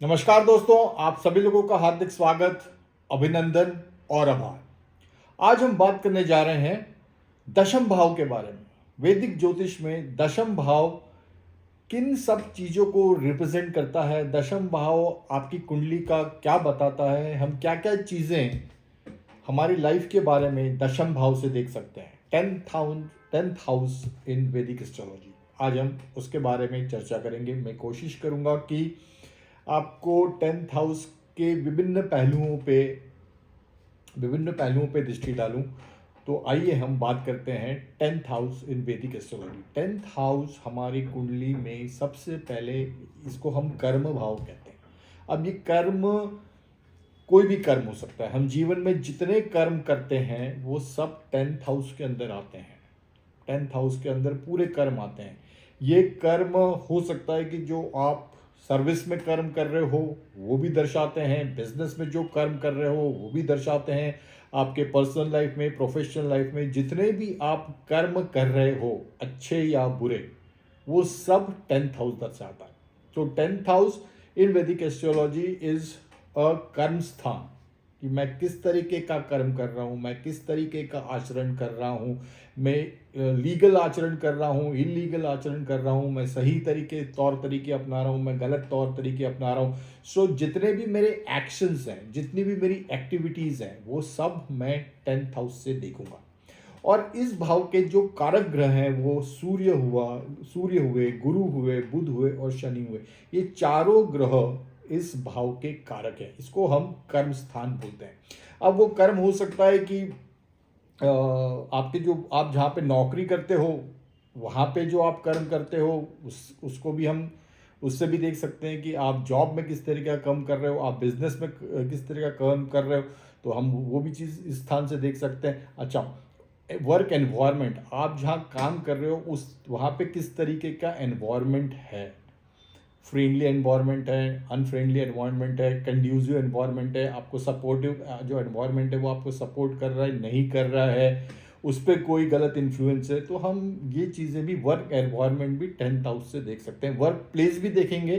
नमस्कार दोस्तों, आप सभी लोगों का हार्दिक स्वागत, अभिनंदन और आभार। आज हम बात करने जा रहे हैं दशम भाव के बारे में। वैदिक ज्योतिष में दशम भाव किन सब चीज़ों को रिप्रेजेंट करता है, दशम भाव आपकी कुंडली का क्या बताता है, हम क्या क्या चीज़ें हमारी लाइफ के बारे में दशम भाव से देख सकते हैं। टेंथ हाउस इन वैदिक एस्ट्रोलॉजी, आज हम उसके बारे में चर्चा करेंगे। मैं कोशिश करूंगा कि आपको टेंथ हाउस के विभिन्न पहलुओं पे दृष्टि डालूं। तो आइए हम बात करते हैं टेंथ हाउस इन वैदिक एस्ट्रोलॉजी। टेंथ हाउस हमारी कुंडली में सबसे पहले इसको हम कर्म भाव कहते हैं। अब ये कर्म कोई भी कर्म हो सकता है, हम जीवन में जितने कर्म करते हैं वो सब टेंथ हाउस के अंदर आते हैं। टेंथ हाउस के अंदर पूरे कर्म आते हैं। ये कर्म हो सकता है कि जो आप सर्विस में कर्म कर रहे हो वो भी दर्शाते हैं, बिजनेस में जो कर्म कर रहे हो वो भी दर्शाते हैं, आपके पर्सनल लाइफ में, प्रोफेशनल लाइफ में जितने भी आप कर्म कर रहे हो, अच्छे या बुरे, वो सब टेंथ हाउस दर्शाता है। तो टेंथ हाउस इन वैदिक एस्ट्रोलॉजी इज अ कर्म स्थान, कि मैं किस तरीके का कर्म कर रहा हूँ, मैं किस तरीके का आचरण कर रहा हूँ, मैं लीगल आचरण कर रहा हूँ, इलीगल आचरण कर रहा हूँ, मैं सही तौर तरीके अपना रहा हूँ, मैं गलत तौर तरीके अपना रहा हूँ। सो जितने भी मेरे एक्शंस हैं, जितनी भी मेरी एक्टिविटीज़ हैं, वो सब मैं टेंथ हाउस से देखूंगा। और इस भाव के जो कारक ग्रह हैं वो सूर्य हुए, गुरु हुए, बुध हुए और शनि हुए। ये चारों ग्रह इस भाव के कारक हैं। इसको हम कर्म स्थान बोलते हैं। अब वो कर्म हो सकता है कि आपके जो आप जहाँ पे नौकरी करते हो वहाँ पे जो आप कर्म करते हो उसको भी हम उससे भी देख सकते हैं कि आप जॉब में किस तरीके का कर्म कर रहे हो, आप बिजनेस में किस तरह का कर्म कर रहे हो, तो हम वो भी चीज़ इस स्थान से देख सकते हैं। अच्छा, वर्क एनवायरनमेंट, आप जहाँ काम कर रहे हो उस वहाँ पे किस तरीके का एनवायरनमेंट है, फ्रेंडली एनवायरनमेंट है, अनफ्रेंडली एनवायरनमेंट है, कंड्यूसिव एनवायरनमेंट है, आपको सपोर्टिव जो एनवायरनमेंट है वो आपको सपोर्ट कर रहा है, नहीं कर रहा है, उस पर कोई गलत इन्फ्लुएंस है, तो हम ये चीज़ें भी वर्क एनवायरनमेंट भी टेंथ हाउस से देख सकते हैं। वर्क प्लेस भी देखेंगे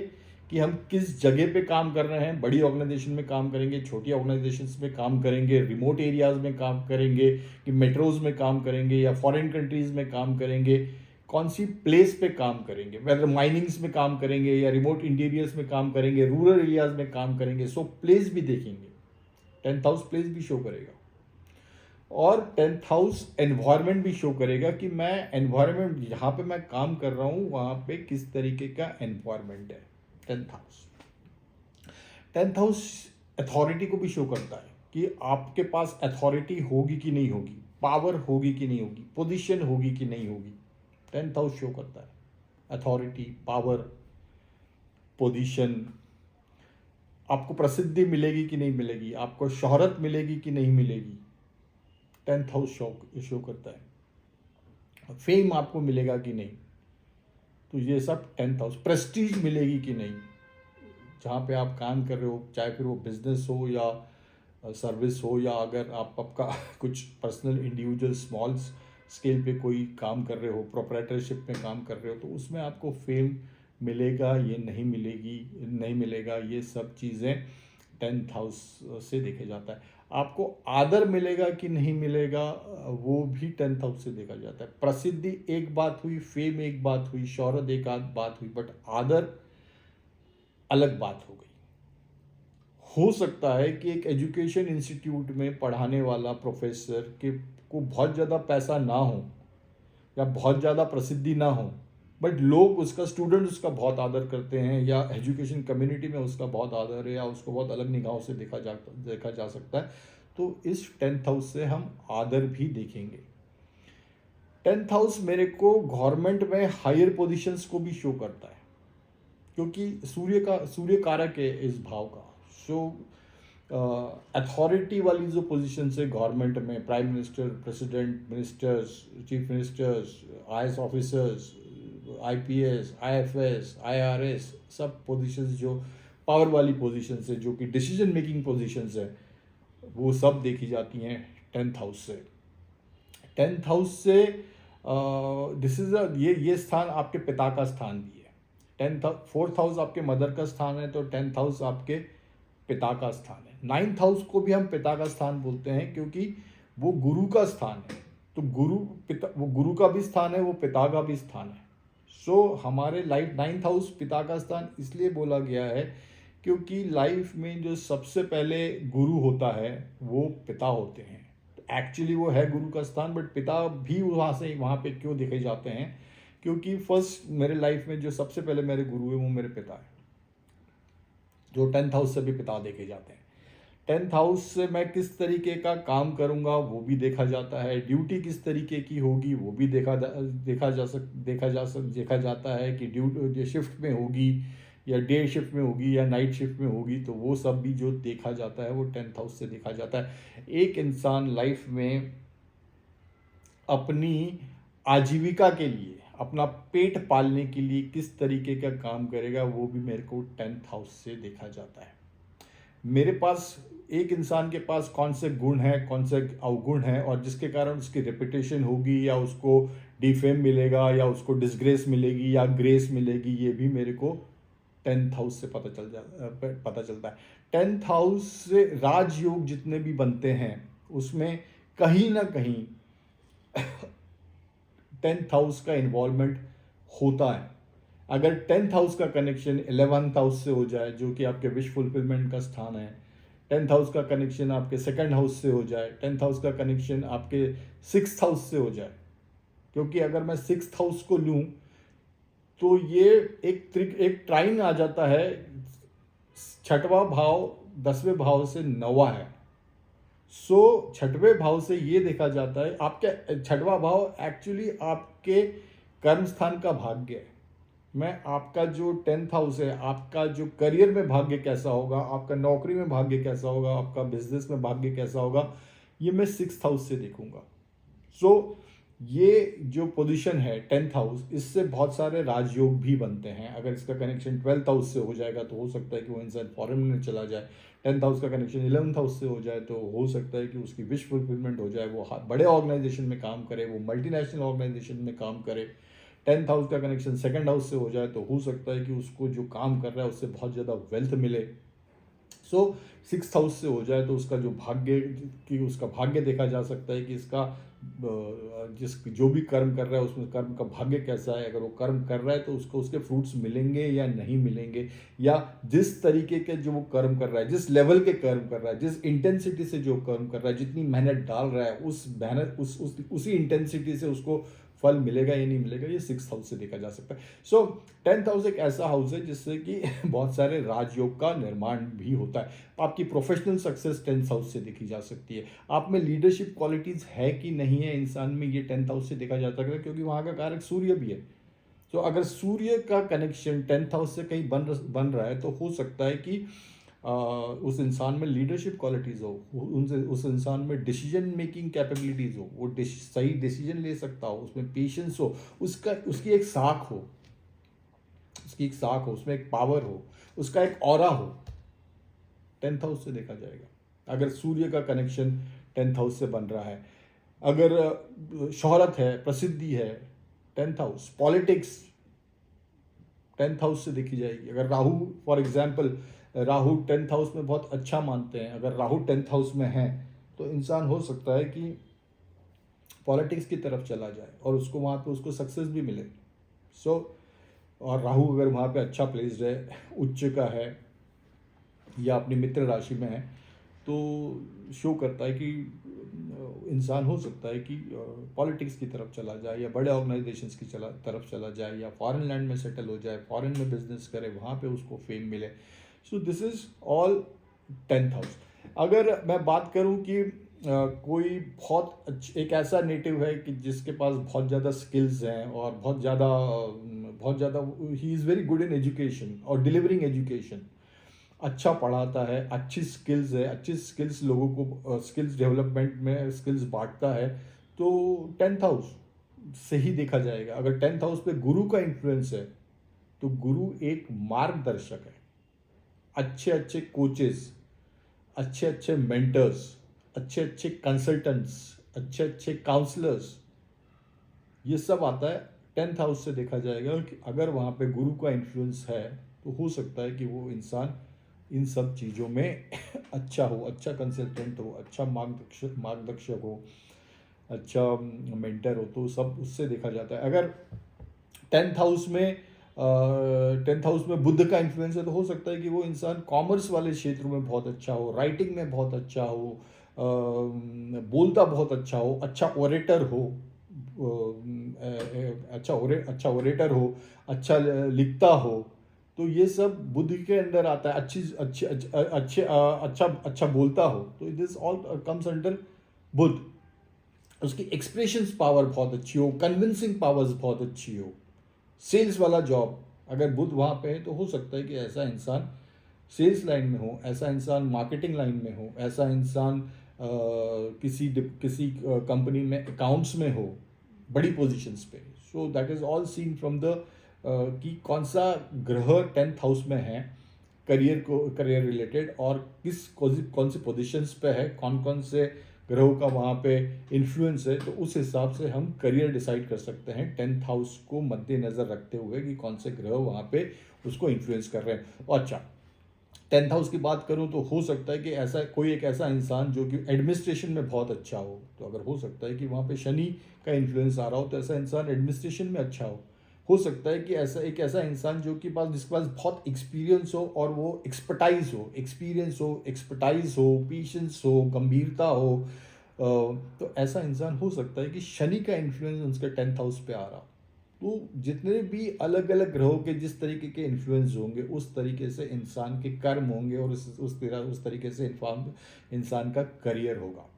कि हम किस जगह पे काम कर रहे हैं, बड़ी ऑर्गेनाइजेशन में काम करेंगे, छोटी ऑर्गेनाइजेशंस में काम करेंगे, रिमोट एरियाज में काम करेंगे, कि मेट्रोज में काम करेंगे या फॉरेन कंट्रीज में काम करेंगे, कौन सी प्लेस पे काम करेंगे, वेदर माइनिंग्स में काम करेंगे या रिमोट इंटीरियर्स में काम करेंगे, रूरल एरियाज में काम करेंगे। सो प्लेस भी देखेंगे, टेंथ हाउस प्लेस भी शो करेगा और टेंथ हाउस एनवायरनमेंट भी शो करेगा कि मैं एनवायरनमेंट जहाँ पे मैं काम कर रहा हूँ वहाँ पे किस तरीके का एनवायरनमेंट है। टेंथ हाउस अथॉरिटी को भी शो करता है कि आपके पास अथॉरिटी होगी कि नहीं होगी, पावर होगी कि नहीं होगी, पोजीशन होगी कि नहीं होगी। टेंथ हाउस शो करता है अथॉरिटी, पावर, पोजीशन, आपको प्रसिद्धि मिलेगी कि नहीं मिलेगी, आपको शोहरत मिलेगी कि नहीं मिलेगी। टेंथ हाउस शो करता है फेम आपको मिलेगा कि नहीं, तो ये सब टेंथ हाउस, प्रेस्टीज मिलेगी कि नहीं जहाँ पे आप काम कर रहे हो, चाहे फिर वो बिजनेस हो या सर्विस हो, या अगर आप आपका कुछ पर्सनल इंडिविजुअल स्मॉल स्केल पे कोई काम कर रहे हो, प्रोप्राइटरशिप में काम कर रहे हो, तो उसमें आपको फेम मिलेगा, ये नहीं मिलेगा, ये सब चीज़ें टेंथ हाउस से देखे जाता है। आपको आदर मिलेगा कि नहीं मिलेगा वो भी टेंथ हाउस से देखा जाता है। प्रसिद्धि एक बात हुई, फेम एक बात हुई, शोहरत एक बात हुई, बट आदर अलग बात हो गई। हो सकता है कि एक एजुकेशन इंस्टीट्यूट में पढ़ाने वाला प्रोफेसर के को बहुत ज़्यादा पैसा ना हो या बहुत ज़्यादा प्रसिद्धि ना हो, बट लोग उसका, स्टूडेंट उसका बहुत आदर करते हैं, या एजुकेशन कम्युनिटी में उसका बहुत आदर है, या उसको बहुत अलग निगाहों से देखा जा सकता है। तो इस टेंथ हाउस से हम आदर भी देखेंगे। टेंथ हाउस मेरे को गवर्नमेंट में हायर पोजीशंस को भी शो करता है, क्योंकि सूर्य कारक है इस भाव का। सो अथॉरिटी वाली जो पोजीशन है गवर्नमेंट में, prime minister, president, ministers, chief ministers, IAS officers, IPS, IFS, IRS, सब पोजीशंस जो पावर वाली पोजीशंस है, जो कि डिसीजन मेकिंग पोजीशंस है, वो सब देखी जाती हैं टेंथ हाउस से। टेंथ हाउस से दिस इज ये स्थान आपके पिता का स्थान भी है। फोर्थ हाउस आपके मदर का स्थान है, तो 10th हाउस आपके पिता का स्थान है। 9th हाउस को भी हम पिता का स्थान बोलते हैं क्योंकि वो गुरु का स्थान है। तो गुरु पिता, वो गुरु का भी स्थान है, वो पिता का भी स्थान है। सो हमारे लाइफ 9th हाउस पिता का स्थान इसलिए बोला गया है क्योंकि लाइफ में जो सबसे पहले गुरु होता है वो पिता होते हैं। एक्चुअली वो है गुरु का स्थान, बट पिता भी वहाँ पे क्यों देखे जाते हैं, क्योंकि फर्स्ट मेरे लाइफ में जो सबसे पहले मेरे गुरु है वो मेरे पिता है, जो 10th हाउस से भी पिता देखे जाते हैं। 10th हाउस से मैं किस तरीके का काम करूंगा वो भी देखा जाता है, ड्यूटी किस तरीके की होगी वो भी देखा जाता है कि ड्यूटी शिफ्ट में होगी या डे शिफ्ट में होगी या नाइट शिफ्ट में होगी, तो वो सब भी जो देखा जाता है वो 10th हाउस से देखा जाता है। एक इंसान लाइफ में अपनी आजीविका के लिए, अपना पेट पालने के लिए किस तरीके का काम करेगा वो भी मेरे को 10th हाउस से देखा जाता है। मेरे पास एक इंसान के पास कौन से गुण हैं, कौन से अवगुण हैं, और जिसके कारण उसकी रेपुटेशन होगी या उसको डिफेम मिलेगा या उसको डिसग्रेस मिलेगी या ग्रेस मिलेगी, ये भी मेरे को 10th हाउस से पता चलता है। 10th हाउस से राजयोग जितने भी बनते हैं उसमें कहीं ना कहीं 10th हाउस का इन्वॉल्वमेंट होता है। अगर 10th हाउस का कनेक्शन 11th हाउस से हो जाए, जो कि आपके विश फुलफिलमेंट का स्थान है, 10th हाउस का कनेक्शन आपके सेकंड हाउस से हो जाए, 10th हाउस का कनेक्शन आपके 6th हाउस से हो जाए, क्योंकि अगर मैं 6th हाउस को लूँ तो ये एक ट्राइन आ जाता है। 6वां भाव 10वें भाव से 9वां है। सो 6वें भाव से ये देखा जाता है, आपके 6वां भाव एक्चुअली आपके कर्म स्थान का भाग्य है। मैं आपका जो 10th हाउस है, आपका जो करियर में भाग्य कैसा होगा, आपका नौकरी में भाग्य कैसा होगा, आपका बिजनेस में भाग्य कैसा होगा, ये मैं 6th हाउस से देखूंगा। सो ये जो पोजीशन है 10th हाउस, इससे बहुत सारे राजयोग भी बनते हैं। अगर इसका कनेक्शन 12th हाउस से हो जाएगा तो हो सकता है कि वो इंसान फॉरेन में चला जाए। 10th हाउस का कनेक्शन 11th हाउस से हो जाए तो हो सकता है कि उसकी विश फुलफिलमेंट हो जाए, वो बड़े ऑर्गेनाइजेशन में काम करे, वो मल्टीनेशनल ऑर्गेनाइजेशन में काम करे। 10th हाउस का कनेक्शन सेकंड हाउस से हो जाए तो हो सकता है कि उसको जो काम कर रहा है उससे बहुत ज़्यादा वेल्थ मिले। सो 6th हाउस से हो जाए तो उसका जो भाग्य कि उसका भाग्य देखा जा सकता है कि इसका जो भी कर्म कर रहा है उसमें कर्म का भाग्य कैसा है। अगर वो कर्म कर रहा है तो उसको उसके फ्रूट्स मिलेंगे या नहीं मिलेंगे, या जिस तरीके के जो वो कर्म कर रहा है, जिस लेवल के कर्म कर रहा है, जिस इंटेंसिटी से जो कर्म कर रहा है, जितनी मेहनत डाल रहा है, उस मेहनत उसी इंटेंसिटी से उसको फल मिलेगा या नहीं मिलेगा, ये 6th हाउस से देखा जा सकता है। सो 10th हाउस एक ऐसा हाउस है जिससे कि बहुत सारे राजयोग का निर्माण भी होता है। आपकी प्रोफेशनल सक्सेस 10th हाउस से देखी जा सकती है। आप में लीडरशिप क्वालिटीज है कि नहीं है इंसान में, ये 10th हाउस से देखा जा सकता है, क्योंकि वहाँ का कारक सूर्य भी है। तो अगर सूर्य का कनेक्शन 10th हाउस से कहीं बन रहा है तो हो सकता है कि उस इंसान में लीडरशिप क्वालिटीज़ हो, उस इंसान में डिसीजन मेकिंग कैपेबिलिटीज़ हो, वो सही डिसीजन ले सकता हो, उसमें पेशेंस हो, उसकी एक साख हो, उसमें एक पावर हो, उसका एक ऑरा हो। 10th हाउस से देखा जाएगा अगर सूर्य का कनेक्शन 10th हाउस से बन रहा है। अगर शोहरत है, प्रसिद्धि है, 10th house, politics 10th house से देखी जाएगी। अगर Rahu for example, Rahu 10th house में बहुत अच्छा मानते हैं, अगर राहु 10th हाउस में है तो इंसान हो सकता है कि पॉलिटिक्स की तरफ चला जाए और उसको वहाँ पे उसको सक्सेस भी मिले। और राहु अगर वहाँ पे अच्छा प्लेस्ड है, उच्च का है या अपनी मित्र राशि में है, तो शो करता है कि इंसान हो सकता है कि पॉलिटिक्स की तरफ चला जाए या बड़े ऑर्गेनाइजेशंस की तरफ चला जाए या फॉरेन लैंड में सेटल हो जाए, फॉरेन में बिजनेस करे, वहाँ पे उसको फेम मिले। So this is all 10th house. अगर मैं बात करूँ कि कोई एक ऐसा नेटिव है कि जिसके पास बहुत ज़्यादा स्किल्स हैं और बहुत ज़्यादा he is very good in education और डिलीवरिंग एजुकेशन, अच्छा पढ़ाता है, अच्छी स्किल्स लोगों को स्किल्स डेवलपमेंट में स्किल्स बांटता है, तो 10th हाउस से ही देखा जाएगा। अगर 10th हाउस पे गुरु का इन्फ्लुएंस है तो गुरु एक मार्गदर्शक है। अच्छे कोचेस, अच्छे मेंटर्स, अच्छे कंसल्टेंट्स, अच्छे काउंसलर्स, ये सब आता है 10th हाउस से देखा जाएगा कि अगर वहाँ पे गुरु का इन्फ्लुएंस है तो हो सकता है कि वो इंसान इन सब चीज़ों में अच्छा हो, अच्छा कंसल्टेंट हो, अच्छा मार्गदर्शक हो, अच्छा मेंटर हो, तो सब उससे देखा जाता है। अगर टेंथ हाउस में बुद्ध का इन्फ्लुएंस है तो हो सकता है कि वो इंसान कॉमर्स वाले क्षेत्र में बहुत अच्छा हो, राइटिंग में बहुत अच्छा हो, बोलता बहुत अच्छा हो, अच्छा ओरेटर हो, अच्छा ओरेटर हो, अच्छा लिखता हो, तो ये सब बुद्ध के अंदर आता है। अच्छी अच्छे अच्छे अच्छे अच्छा अच्छा बोलता हो, तो this all comes under Buddha. उसकी एक्सप्रेशंस पावर बहुत अच्छी हो, कन्विंसिंग पावर्स बहुत अच्छी हो, सेल्स वाला जॉब अगर बुध वहाँ पे है तो हो सकता है कि ऐसा इंसान सेल्स लाइन में हो, ऐसा इंसान मार्केटिंग लाइन में हो, ऐसा इंसान किसी कंपनी में अकाउंट्स में हो, बड़ी पोजीशंस पे। So that is all scene from the कि कौन सा ग्रह 10th हाउस में है करियर रिलेटेड, और कौन सी पोजीशंस पे है, कौन कौन से ग्रहों का वहाँ पे इन्फ्लुएंस है, तो उस हिसाब से हम करियर डिसाइड कर सकते हैं 10th हाउस को मद्देनज़र रखते हुए कि कौन से ग्रह वहाँ पे उसको इन्फ्लुएंस कर रहे हैं। और अच्छा, 10th हाउस की बात करूँ तो हो सकता है कि ऐसा कोई एक ऐसा इंसान जो कि एडमिनिस्ट्रेशन में बहुत अच्छा हो, तो अगर हो सकता है कि वहाँ पे शनि का इन्फ्लुएंस आ रहा हो तो ऐसा इंसान एडमिनिस्ट्रेशन में अच्छा हो सकता है कि ऐसा इंसान जिसके पास बहुत एक्सपीरियंस हो और वो एक्सपर्टाइज हो, पेशेंस हो, गंभीरता हो, तो ऐसा इंसान हो सकता है कि शनि का इन्फ्लुएंस उसके 10th हाउस पे आ रहा। तो जितने भी अलग अलग ग्रहों के जिस तरीके के इन्फ्लुएंस होंगे उस तरीके से इंसान के कर्म होंगे और उस तरीके से इंसान का करियर होगा।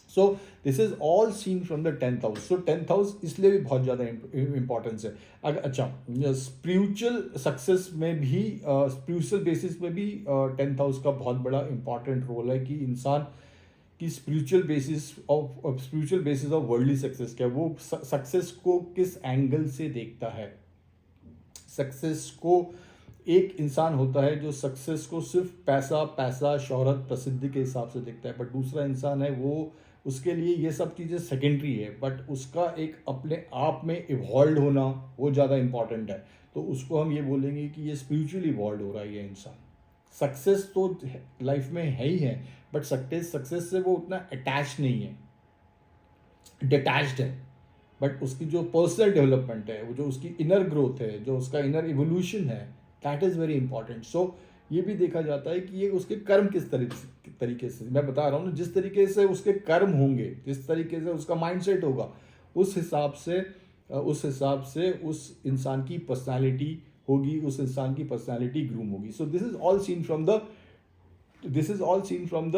So this is all scene from the 10th house. So 10th house इसलिए भी बहुत ज़्यादा इंपॉर्टेंस है। अगर अच्छा, स्पिरिचुअल सक्सेस में भी स्पिरिचुअल बेसिस में भी 10th हाउस का बहुत बड़ा इंपॉर्टेंट रोल है कि इंसान कि spiritual basis of worldly success क्या है, वो सक्सेस को किस एंगल से देखता है। सक्सेस को एक इंसान होता है जो सक्सेस को सिर्फ पैसा पैसा शोहरत प्रसिद्धि के हिसाब से देखता है, बट दूसरा इंसान है वो उसके लिए ये सब चीज़ें सेकेंडरी है, बट उसका एक अपने आप में इवॉल्व होना वो ज़्यादा इंपॉर्टेंट है। तो उसको हम ये बोलेंगे कि ये स्पिरिचुअली इवॉल्व हो रहा है ये इंसान। सक्सेस तो लाइफ में है ही है, बट सक्सेस से वो उतना अटैच नहीं है, डिटैच्ड है। बट उसकी जो पर्सनल डेवलपमेंट है, वो जो उसकी इनर ग्रोथ है, जो उसका इनर इवोल्यूशन है, दैट इज़ वेरी इंपॉर्टेंट। सो ये भी देखा जाता है कि ये उसके कर्म किस तरीके से मैं बता रहा हूँ ना, जिस तरीके से उसके कर्म होंगे, जिस तरीके से उसका माइंडसेट होगा, उस हिसाब से उस इंसान की पर्सनालिटी होगी, उस इंसान की पर्सनालिटी ग्रूम होगी। So this is all scene from the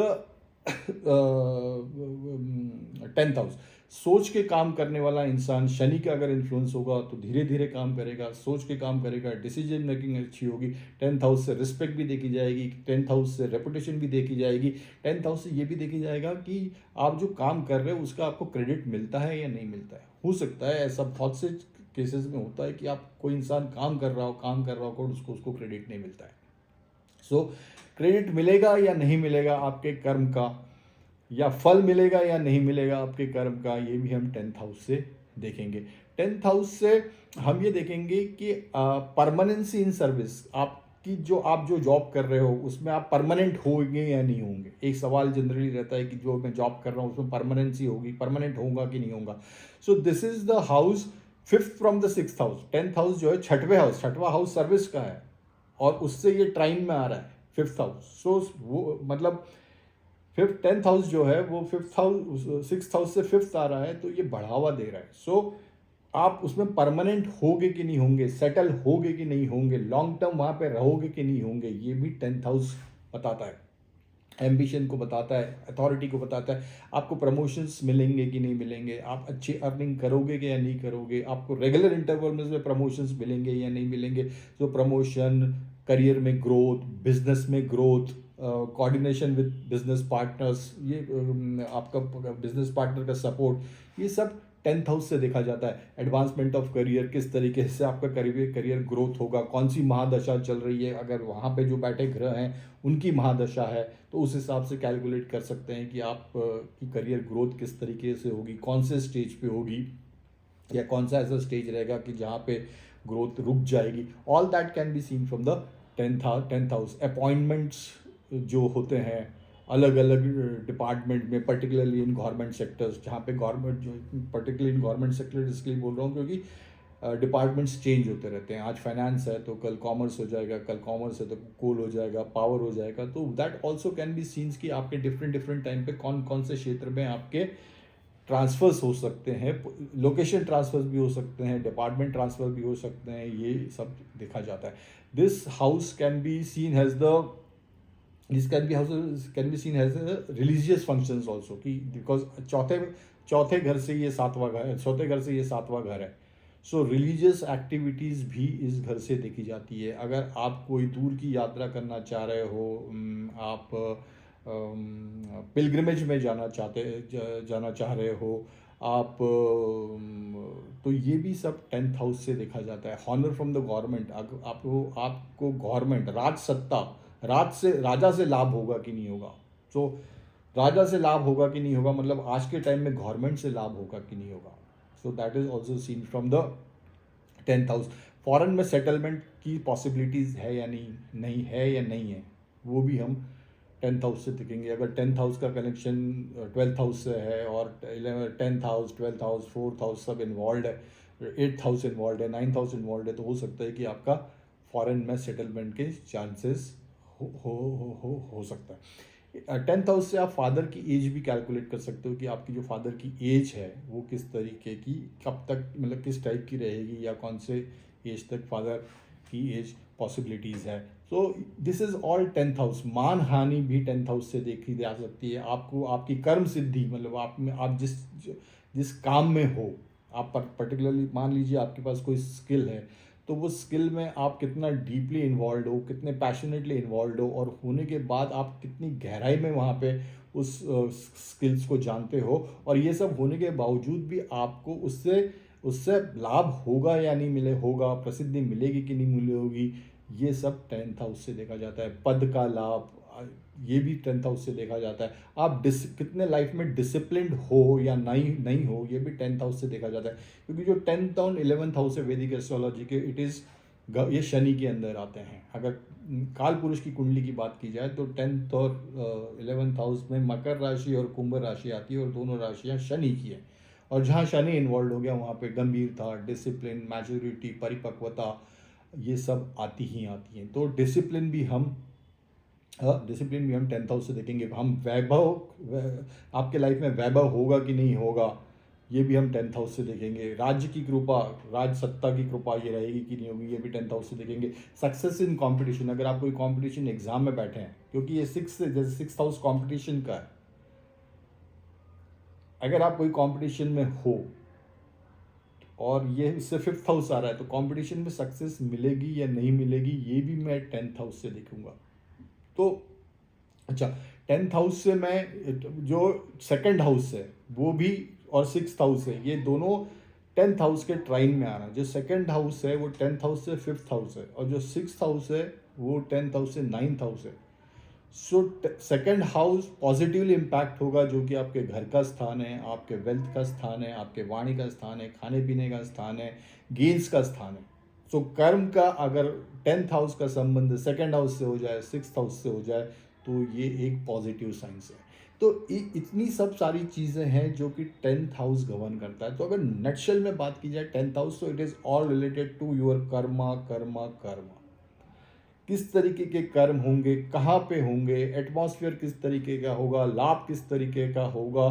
10th house. सोच के काम करने वाला इंसान शनि का अगर इन्फ्लुएंस होगा तो धीरे धीरे काम करेगा, सोच के काम करेगा, डिसीजन मेकिंग अच्छी होगी। 10th हाउस से रिस्पेक्ट भी देखी जाएगी, 10th हाउस से रेपुटेशन भी देखी जाएगी, 10th हाउस से ये भी देखी जाएगा कि आप जो काम कर रहे हो उसका आपको क्रेडिट मिलता है या नहीं मिलता है। हो सकता है ऐसा बहुत से केसेस में होता है कि आप कोई इंसान काम कर रहा हो उसको क्रेडिट नहीं मिलता है। सो क्रेडिट मिलेगा या नहीं मिलेगा आपके कर्म का, या फल मिलेगा या नहीं मिलेगा आपके कर्म का, ये भी हम 10th हाउस से देखेंगे। 10th हाउस से हम ये देखेंगे कि परमानेंसी इन सर्विस, आप जो जॉब कर रहे हो उसमें आप परमानेंट होंगे या नहीं होंगे। एक सवाल जनरली रहता है कि जो मैं जॉब कर रहा हूँ उसमें परमानेंसी होगी, परमानेंट होगा कि नहीं होगा। So this is the house 5th from the 6th house. 10th house जो है छठवा हाउस सर्विस का है, और उससे ये ट्राइन में आ रहा है 5th हाउस। सो वो मतलब 10th हाउस जो है वो 6th हाउस से 5th आ रहा है, तो ये बढ़ावा दे रहा है। सो आप उसमें परमानेंट होगे कि नहीं होंगे, सेटल होगे कि नहीं होंगे, लॉन्ग टर्म वहाँ पे रहोगे कि नहीं होंगे, ये भी 10th हाउस बताता है। एम्बिशन को बताता है, अथॉरिटी को बताता है, आपको प्रमोशंस मिलेंगे कि नहीं मिलेंगे, आप अच्छी अर्निंग करोगे कि या नहीं करोगे, आपको रेगुलर इंटरवल में प्रमोशंस मिलेंगे या नहीं मिलेंगे। तो प्रमोशन, करियर में ग्रोथ, बिजनेस में growth, coordination with business partners, ये आपका बिजनेस पार्टनर का सपोर्ट, ये सब 10th हाउस से देखा जाता है। एडवांसमेंट ऑफ करियर, किस तरीके से आपका करियर ग्रोथ होगा, कौन सी महादशा चल रही है, अगर वहाँ पे जो बैठे ग्रह हैं उनकी महादशा है तो उस हिसाब से कैलकुलेट कर सकते हैं कि आप की करियर ग्रोथ किस तरीके से होगी, कौन से स्टेज पे होगी। या कौन सा ऐसा स्टेज रहेगा कि जहाँ पे ग्रोथ रुक जाएगी. All that can be seen from the tenth house. Appointments जो होते हैं अलग अलग डिपार्टमेंट में, पर्टिकुलरली इन गवर्नमेंट सेक्टर्स, जहाँ पे गवर्नमेंट जो, पर्टिकुलरली इन गवर्नमेंट सेक्टर इसलिए बोल रहा हूँ क्योंकि डिपार्टमेंट्स चेंज होते रहते हैं. आज फाइनेंस है तो कल कॉमर्स हो जाएगा, कल कॉमर्स है तो कोल हो जाएगा, पावर हो जाएगा. तो that also can be scenes कि आपके डिफरेंट डिफरेंट टाइम पे कौन कौन से क्षेत्र में आपके ट्रांसफर्स हो सकते हैं. लोकेशन ट्रांसफर्स भी हो सकते हैं, डिपार्टमेंट ट्रांसफर भी हो सकते हैं. ये सब देखा जाता है. This house can be seen has the this can be seen has religious functions also, कि बिकॉज चौथे घर से ये सातवां घर है, चौथे घर से ये सातवां घर है. सो रिलीजियस एक्टिविटीज़ भी इस घर से देखी जाती है. अगर आप कोई दूर की यात्रा करना चाह रहे हो, आप पिलग्रिमेज में जाना चाह रहे हो आप, तो ये भी सब टेंथ हाउस से देखा जाता है. हॉनर फ्रॉम द गवर्नमेंट, आपको गवर्नमेंट राज सत्ता, राजा से लाभ होगा कि नहीं होगा. सो राजा से लाभ होगा कि नहीं होगा मतलब आज के टाइम में गवर्नमेंट से लाभ होगा कि नहीं होगा. So that is also seen from the tenth house. Foreign में सेटलमेंट की पॉसिबिलिटीज़ है या नहीं है या नहीं है, वो भी हम टेंथ हाउस से देखेंगे. अगर टेंथ हाउस का कनेक्शन ट्वेल्थ हाउस से है और tenth house, twelfth house, fourth house सब इन्वॉल्व है, एट्थ हाउस इन्वॉल्व है, नाइन्थ हाउस इन्वॉल्व है, तो हो सकता है कि आपका फॉरेन में सेटलमेंट के चांसेस हो सकता है. टेंथ हाउस से आप फादर की एज भी कैलकुलेट कर सकते हो कि आपकी जो फादर की एज है वो किस तरीके की, कब तक, मतलब किस टाइप की रहेगी, या कौन से एज तक फादर की एज पॉसिबिलिटीज़ है. So this is all tenth house. मान हानि भी टेंथ हाउस से देखी जा सकती है. आपको आपकी कर्म सिद्धि, मतलब आप जिस काम में हो, आप पर्टिकुलरली मान लीजिए आपके पास कोई स्किल है, तो वो स्किल में आप कितना डीपली इन्वॉल्व हो, कितने पैशनेटली इन्वॉल्व हो, और होने के बाद आप कितनी गहराई में वहाँ पे उस स्किल्स को जानते हो, और ये सब होने के बावजूद भी आपको उससे उससे लाभ होगा या नहीं होगा, प्रसिद्धि मिलेगी कि नहीं मिलेगी, ये सब टेंथ हाउस से देखा जाता है. पद का लाभ, ये भी टेंथ हाउस से देखा जाता है. आप कितने लाइफ में डिसिप्लिन्ड हो या नहीं हो, ये भी टेंथ हाउस से देखा जाता है. क्योंकि जो टेंथ और 11th हाउस है वैदिक एस्ट्रोलॉजी के, ये शनि के अंदर आते हैं. अगर काल पुरुष की कुंडली की बात की जाए तो 10th और 11th हाउस में मकर राशि और कुंभ राशि आती है, और दोनों राशियाँ शनि की है. और जहाँ शनि इन्वॉल्व हो गया वहाँ पे गंभीरता, डिसिप्लिन, मैच्योरिटी, परिपक्वता, ये सब आती हैं. तो डिसिप्लिन भी हम टेंथ हाउस से देखेंगे. हम आपके लाइफ में वैभव होगा कि नहीं होगा, ये भी हम टेंथ हाउस से देखेंगे. राज्य की कृपा, राज सत्ता की कृपा ये रहेगी कि नहीं होगी, ये भी टेंथ हाउस से देखेंगे. सक्सेस इन कंपटीशन, अगर आप कोई कंपटीशन एग्जाम में बैठे हैं, क्योंकि ये सिक्स हाउस कंपटीशन का है. अगर आप कोई कंपटीशन में हो और ये इससे फिफ्थ हाउस आ रहा है, तो कंपटीशन में सक्सेस मिलेगी या नहीं मिलेगी, ये भी मैं टेंथ हाउस से देखूंगा. तो अच्छा, टेंथ हाउस से मैं जो सेकंड हाउस है वो भी, और सिक्स्थ हाउस है, ये दोनों टेंथ हाउस के ट्राइन में आ रहा है. जो सेकंड हाउस है वो टेंथ हाउस से फिफ्थ हाउस है, और जो सिक्स्थ हाउस है वो टेंथ हाउस से नाइन्थ हाउस है. So second house positively impact होगा, जो कि आपके घर का स्थान है, आपके वेल्थ का स्थान है, आपके वाणी का स्थान है, खाने पीने का स्थान है, गेन्स का स्थान है. सो कर्म का अगर टेंथ हाउस का संबंध सेकंड हाउस से हो जाए, सिक्स्थ हाउस से हो जाए, तो ये एक पॉजिटिव साइंस है. तो इतनी सब सारी चीज़ें हैं जो कि टेंथ हाउस गवर्न करता है. तो अगर नटशेल में बात की जाए टेंथ हाउस, तो it is all related to your karma karma karma. किस तरीके के कर्म होंगे, कहाँ पे होंगे, एटमॉस्फेयर किस तरीके का होगा, लाभ किस तरीके का होगा,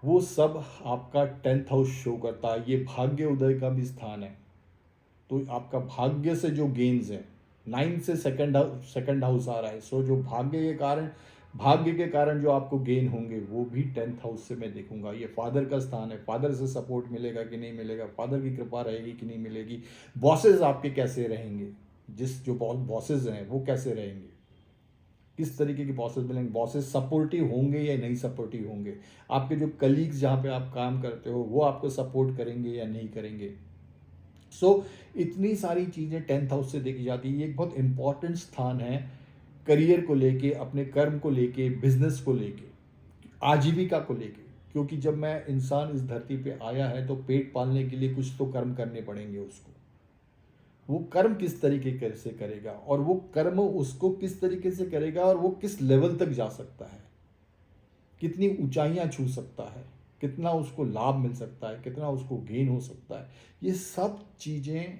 वो सब आपका टेंथ हाउस शो करता है. ये भाग्य उदय का भी स्थान है. तो आपका भाग्य से जो गेन्स है, नाइन्थ से सेकंड हाउस आ रहा है. सो जो भाग्य के कारण जो आपको गेन होंगे वो भी टेंथ हाउस से मैं देखूंगा. ये फादर का स्थान है, फादर से सपोर्ट मिलेगा कि नहीं मिलेगा, फादर की कृपा रहेगी कि नहीं मिलेगी, बॉसेस आपके कैसे रहेंगे, जो बॉसेस हैं वो कैसे रहेंगे, किस तरीके के बॉसेस मिलेंगे, बॉसेस सपोर्टिव होंगे या नहीं सपोर्टिव होंगे, आपके जो कलीग्स जहाँ पे आप काम करते हो वो आपको सपोर्ट करेंगे या नहीं करेंगे. इतनी सारी चीज़ें टेंथ हाउस से देखी जाती है. ये एक बहुत इंपॉर्टेंट स्थान है करियर को लेके, अपने कर्म को लेके, बिजनेस को लेके, आजीविका को लेके. क्योंकि जब मैं इंसान इस धरती पे आया है तो पेट पालने के लिए कुछ तो कर्म करने पड़ेंगे उसको। वो कर्म किस तरीके से करेगा और वो कर्म उसको किस तरीके से करेगा और वो किस लेवल तक जा सकता है, कितनी ऊंचाइयां छू सकता है, कितना उसको लाभ मिल सकता है, कितना उसको गेन हो सकता है, ये सब चीज़ें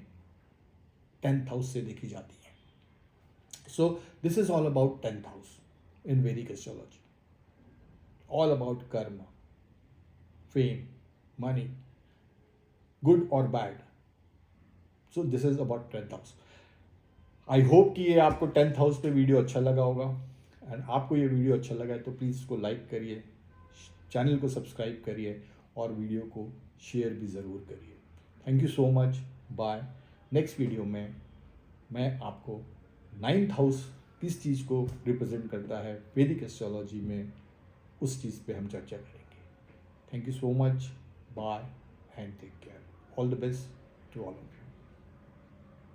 10th हाउस से देखी जाती हैं। So this is all about 10th house in वैदिक एस्ट्रोलॉजी, ऑल अबाउट कर्म, फेम, मनी, गुड और bad. So this is about 10th house. I hope कि ये आपको 10th हाउस पे वीडियो अच्छा लगा होगा। एंड आपको ये वीडियो अच्छा लगा है तो प्लीज़ इसको लाइक करिए, चैनल को सब्सक्राइब करिए और वीडियो को शेयर भी ज़रूर करिए। Thank you so much, bye. Next video में मैं आपको 9th हाउस किस चीज़ को रिप्रेजेंट करता है वैदिक एस्ट्रोलॉजी में, उस चीज़ पे हम चर्चा करेंगे। Thank you so much, bye and take care. All the best to all of you.